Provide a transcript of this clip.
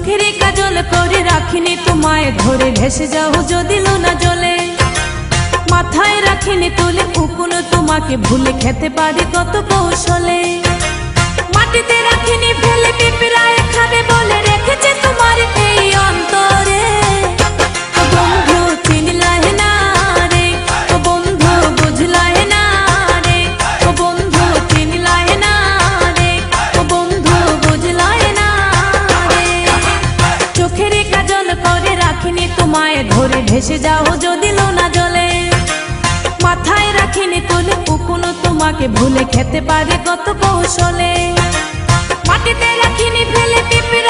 চোখের কাজল করে রাখিনি তোমায় ধরে ভেসে যাও যদি লোনা জলে মাথায় রাখিনি তুলে উকুন তোমাকে ভুলে খেতে পারি কত কৌশলে মাটিতে রাখিনি ফেলে পিঁপড়ায় খাবে বলে রেখেছে তোমার এই অন্তরে ও বন্ধু চিনলাহে না রে ও বন্ধু বুঝলাহে না রে ও বন্ধু চিনলাহে না রে ও বন্ধু বুঝলাহে না রে চোখের কাজল করে রাখিনি তোমায় ধরে ভেসে যাও যদি লোনা জলে মাথায় রাখিনি তুলে উকুন তোমাকে ভুলে খেতে পারে কত কৌশলে মাটিতে রাখিনি ফেলে পিঁপড়া